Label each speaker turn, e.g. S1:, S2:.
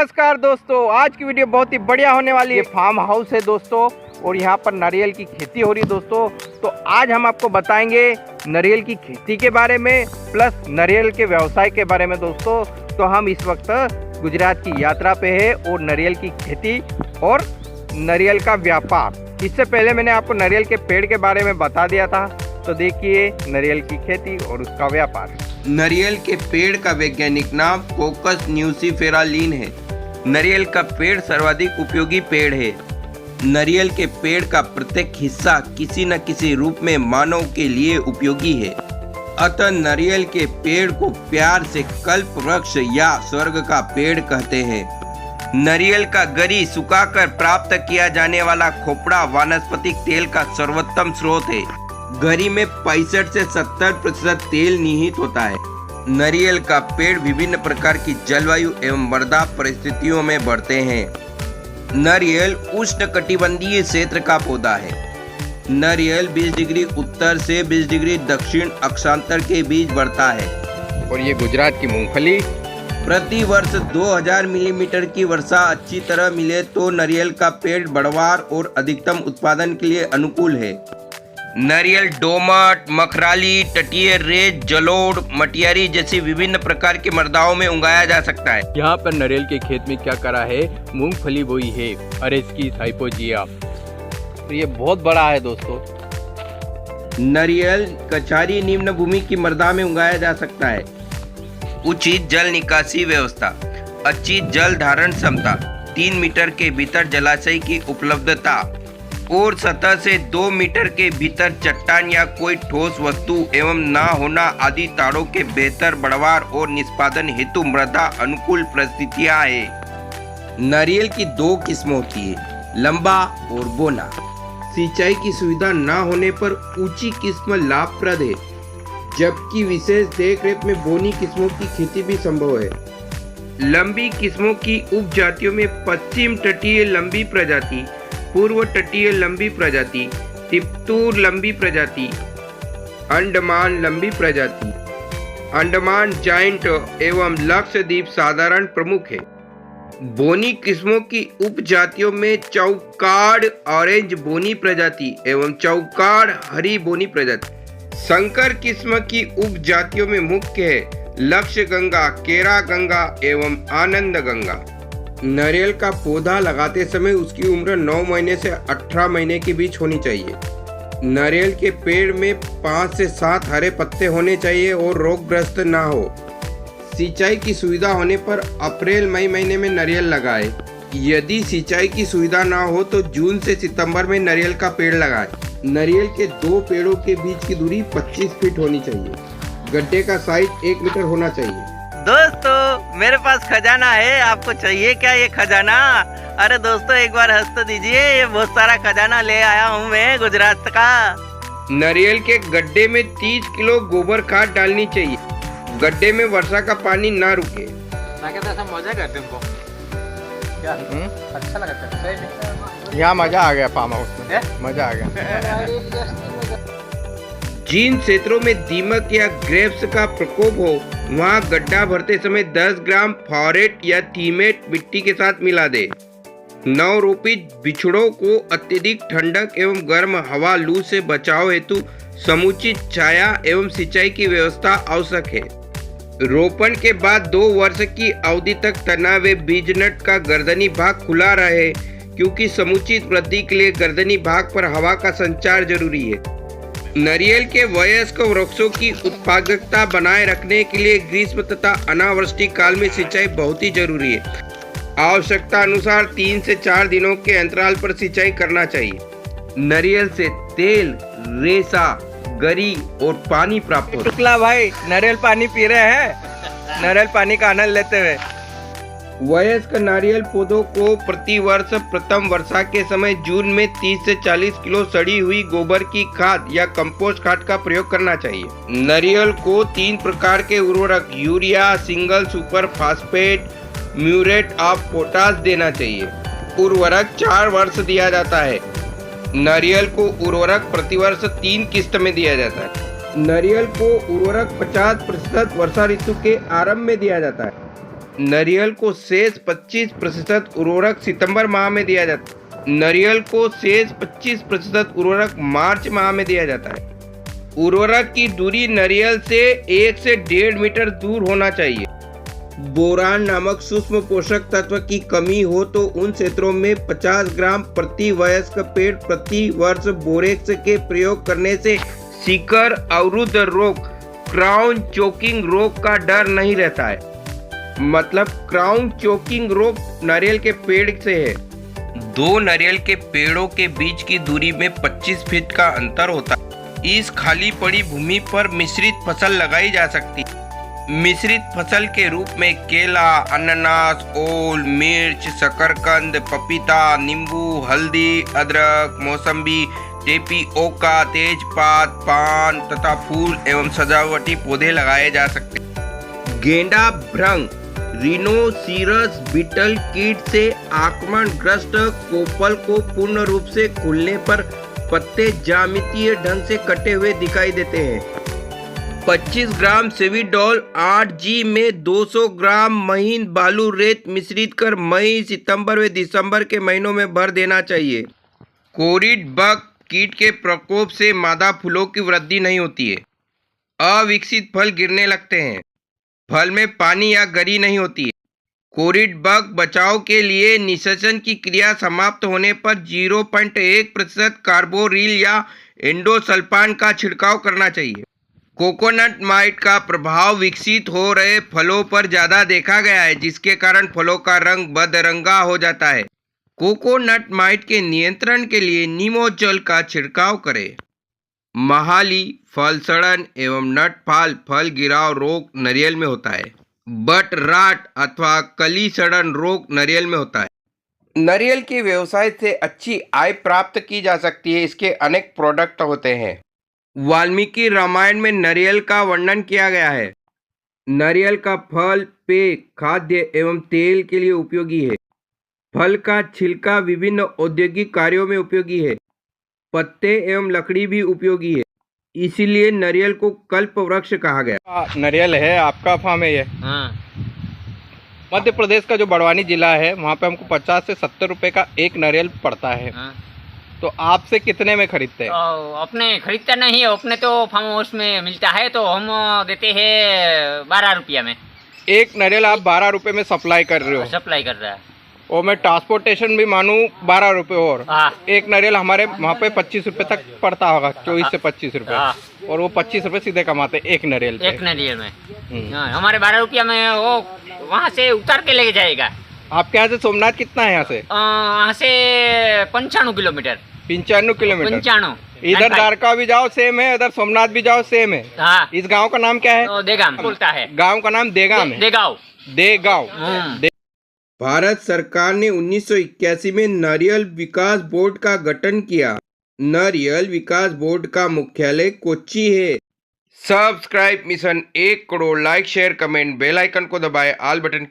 S1: नमस्कार दोस्तों, आज की वीडियो बहुत ही बढ़िया होने वाली है। फार्म हाउस है दोस्तों और यहाँ पर नारियल की खेती हो रही है दोस्तों। तो आज हम आपको बताएंगे नारियल की खेती के बारे में प्लस नारियल के व्यवसाय के बारे में दोस्तों। तो हम इस वक्त गुजरात की यात्रा पे है और नारियल की खेती और नारियल का व्यापार। इससे पहले मैंने आपको नारियल के पेड़ के बारे में बता दिया था। तो देखिए नारियल की खेती और उसका व्यापार।
S2: नारियल के पेड़ का वैज्ञानिक नाम कोकस न्यूसीफेरालिन है। नारियल का पेड़ सर्वाधिक उपयोगी पेड़ है। नारियल के पेड़ का प्रत्येक हिस्सा किसी न किसी रूप में मानव के लिए उपयोगी है। अतः नारियल के पेड़ को प्यार से कल्प वृक्ष या स्वर्ग का पेड़ कहते हैं। नारियल का गरी सुखाकर प्राप्त किया जाने वाला खोपड़ा वानस्पतिक तेल का सर्वोत्तम स्रोत है। गरी में 65 से 70% तेल निहित होता है। नारियल का पेड़ विभिन्न प्रकार की जलवायु एवं मृदा परिस्थितियों में बढ़ते हैं। नारियल उष्णकटिबंधीय क्षेत्र का पौधा है। नारियल 20 डिग्री उत्तर से 20 डिग्री दक्षिण अक्षांतर के बीच बढ़ता है।
S1: और ये गुजरात की मूंगफली।
S2: प्रति वर्ष 2000 मिलीमीटर की वर्षा अच्छी तरह मिले तो नारियल का पेड़ बढ़वार और अधिकतम उत्पादन के लिए अनुकूल है। नारियल दोमट, मखराली, तटीय रेत, जलोढ़, मटियारी जैसी विभिन्न प्रकार की मृदाओं में उगाया जा सकता है।
S1: यहाँ पर नारियल के खेत में क्या करा है, मूंगफली बोई है अरेस्किस हाइपोजिया। तो ये बहुत बड़ा है दोस्तों।
S2: नारियल कछारी निम्न भूमि की मृदा में उगाया जा सकता है। उचित जल निकासी व्यवस्था, अच्छी जल धारण क्षमता, 3 मीटर के भीतर जलाशय की उपलब्धता और सतह से 2 मीटर के भीतर चट्टान या कोई ठोस वस्तु एवं ना होना आदि तारों के बेहतर बढ़वार और निष्पादन हेतु मृदा अनुकूल परिस्थितियां है। नारियल की 2 किस्में होती है, लंबा और बोना। सिंचाई की सुविधा ना होने पर ऊंची किस्म लाभप्रद है, जबकि विशेष देखरेख में बोनी किस्मों की खेती भी संभव है। लंबी किस्मों की उपजातियों में पश्चिम तटीय लंबी प्रजाति, पूर्व तटीय लंबी प्रजाति, तिप्तूर लंबी प्रजाति, अंडमान लंबी प्रजाति, अंडमान जाइंट एवं लक्षद्वीप साधारण प्रमुख है। बोनी किस्मों की उपजातियों में चौकाड़ ऑरेंज बोनी प्रजाति एवं चौकाड़ हरी बोनी प्रजाति। संकर किस्म की उपजातियों में मुख्य है लक्ष्य गंगा, केरा गंगा एवं आनंद गंगा। नारियल का पौधा लगाते समय उसकी उम्र 9 महीने से 18 महीने के बीच होनी चाहिए। नारियल के पेड़ में 5 से 7 हरे पत्ते होने चाहिए और रोगग्रस्त ना हो। सिंचाई की सुविधा होने पर अप्रैल मई महीने में नारियल लगाएं। यदि सिंचाई की सुविधा ना हो तो जून से सितंबर में नारियल का पेड़ लगाएं। नारियल के 2 पेड़ों के बीच की दूरी 25 फीट होनी चाहिए। गड्ढे का साइज 1 मीटर होना चाहिए।
S3: दोस्तों मेरे पास खजाना है, आपको चाहिए क्या ये खजाना? अरे दोस्तों एक बार हंस तो दीजिए, ये बहुत सारा खजाना ले आया हूँ मैं गुजरात का।
S2: नारियल के गड्ढे में 30 किलो गोबर खाद डालनी चाहिए। गड्ढे में वर्षा का पानी ना रुके।
S3: मजा करते हैं क्या? अच्छा लगा।
S1: यहाँ मजा आ गया, फार्म हाउस में मजा आ गया।
S2: जिन क्षेत्रों में दीमक या ग्रेप्स का प्रकोप हो वहां गड्ढा भरते समय 10 ग्राम फॉरेट या थीमेट मिट्टी के साथ मिला दे। नवरोपित बिछड़ों को अत्यधिक ठंडक एवं गर्म हवा लू से बचाव हेतु समुचित छाया एवं सिंचाई की व्यवस्था आवश्यक है। रोपण के बाद 2 वर्ष की अवधि तक तना व बीजनट का गर्दनी भाग खुला रहे, क्योंकि समुचित वृद्धि के लिए गर्दनी भाग पर हवा का संचार जरूरी है। नारियल के वयस्क वृक्षों की उत्पादकता बनाए रखने के लिए ग्रीष्म तथा अनावृष्टि काल में सिंचाई बहुत ही जरूरी है। आवश्यकता अनुसार 3 से 4 दिनों के अंतराल पर सिंचाई करना चाहिए। नारियल से तेल, रेशा, गरी और पानी प्राप्त होता है।
S1: शुक्ला भाई नारियल पानी पी रहे हैं, नारियल पानी का आनंद लेते हुए।
S2: वयस्क नारियल पौधों को प्रति वर्ष प्रथम वर्षा के समय जून में 30 से 40 किलो सड़ी हुई गोबर की खाद या कंपोस्ट खाद का प्रयोग करना चाहिए। नारियल को 3 प्रकार के उर्वरक urea, single super phosphate, muriate of potash देना चाहिए। उर्वरक 4 वर्ष दिया जाता है। नारियल को उर्वरक प्रतिवर्ष 3 किस्त में दिया जाता है। नारियल को उर्वरक 50% वर्षा ऋतु के आरंभ में दिया जाता है। नारियल को शेष 25% उर्वरक सितंबर माह में दिया जाता है। नारियल को शेष 25% उर्वरक मार्च माह में दिया जाता है। उर्वरक की दूरी नारियल से 1 से 1.5 मीटर दूर होना चाहिए। बोरान नामक सूक्ष्म पोषक तत्व की कमी हो तो उन क्षेत्रों में 50 ग्राम प्रति वयस्क पेड़ प्रति वर्ष बोरेक्स के प्रयोग करने से शिखर अवरुद्ध रोग, क्राउन चोकिंग रोग का डर नहीं रहता है। मतलब क्राउन चोकिंग रोग नारियल के पेड़ से है। 2 नारियल के पेड़ों के बीच की दूरी में 25 फीट का अंतर होता है। इस खाली पड़ी भूमि पर मिश्रित फसल लगाई जा सकती है। मिश्रित फसल के रूप में केला, अनानास, ओल, मिर्च, शकरकंद, पपीता, नींबू, हल्दी, अदरक, मौसम्बी, टेपिओका, तेजपात, पान तथा फूल एवं सजावटी पौधे लगाए जा सकते हैं। गेंडा भ्रंग रिनोसिरस बीटल कीट से आक्रमणग्रस्त कोपल को पूर्ण रूप से खुलने पर पत्ते ज्यामितीय ढंग से कटे हुए दिखाई देते हैं। 25 ग्राम सेविडोल 8G में 200 ग्राम महीन बालू रेत मिश्रित कर मई, सितंबर व दिसंबर के महीनों में भर देना चाहिए। कोरिड बग कीट के प्रकोप से मादा फूलों की वृद्धि नहीं होती है। अविकसित फल गिरने लगते हैं। फल में पानी या गरी नहीं होती है। कोरिड बग बचाव के लिए निषेचन की क्रिया समाप्त होने पर 0.1% कार्बोरिल या एंडोसल्फान का छिड़काव करना चाहिए। कोकोनट माइट का प्रभाव विकसित हो रहे फलों पर ज्यादा देखा गया है, जिसके कारण फलों का रंग बदरंगा हो जाता है। कोकोनट माइट के नियंत्रण के लिए नीमोजल का छिड़काव करें। महाली, फल सड़न एवं नटफाल फल गिराव रोग नारियल में होता है। बट राट अथवा कली सड़न रोग नारियल में होता है। नारियल के व्यवसाय से अच्छी आय प्राप्त की जा सकती है। इसके अनेक प्रोडक्ट होते हैं। वाल्मीकि रामायण में नारियल का वर्णन किया गया है। नारियल का फल पेय, खाद्य एवं तेल के लिए उपयोगी है। फल का छिलका विभिन्न औद्योगिक कार्यों में उपयोगी है। पत्ते एवं लकड़ी भी उपयोगी है। इसीलिए नारियल को कल्प वृक्ष कहा गया।
S1: नारियल है, आपका फार्म है ये?
S3: हाँ।
S1: मध्य प्रदेश का जो बड़वानी जिला है वहाँ पे हमको 50 से 70 रुपए का एक नारियल पड़ता है।
S3: हाँ।
S1: तो आपसे कितने में खरीदते हैं?
S3: अपने खरीदता नहीं, अपने तो फार्म हाउस में मिलता है तो हम देते हैं 12 रुपया में।
S1: एक नारियल आप 12 रुपए में सप्लाई कर रहे हो?
S3: सप्लाई कर रहा है।
S1: और मैं ट्रांसपोर्टेशन भी मानूं 12 रुपए और
S3: हाँ।
S1: एक नारियल हमारे वहाँ पे 25 रुपए तक पड़ता होगा, 24 से 25 रुपए।
S3: हाँ।
S1: और वो 25 रुपए सीधे कमाते एक नारियल पे।
S3: एक नारियल में। हाँ, हमारे 12 रुपया में वो वहाँ से उतार के लेके जाएगा।
S1: आपके यहाँ से सोमनाथ कितना है? यहाँ से
S3: 95 किलोमीटर।
S1: 95 किलोमीटर।
S3: 95।
S1: इधर द्वारका भी जाओ सेम है, इधर सोमनाथ भी जाओ सेम है।
S3: हाँ।
S1: इस गांव का नाम क्या है?
S3: देगाम बोलता है।
S1: गांव का नाम देगाम है।
S3: देगांव।
S1: देगांव।
S2: भारत सरकार ने 1981 में नारियल विकास बोर्ड का गठन किया। नारियल विकास बोर्ड का मुख्यालय कोच्चि है। Subscribe mission 1 crore, like share comment, bell icon को दबाएं, ऑल बटन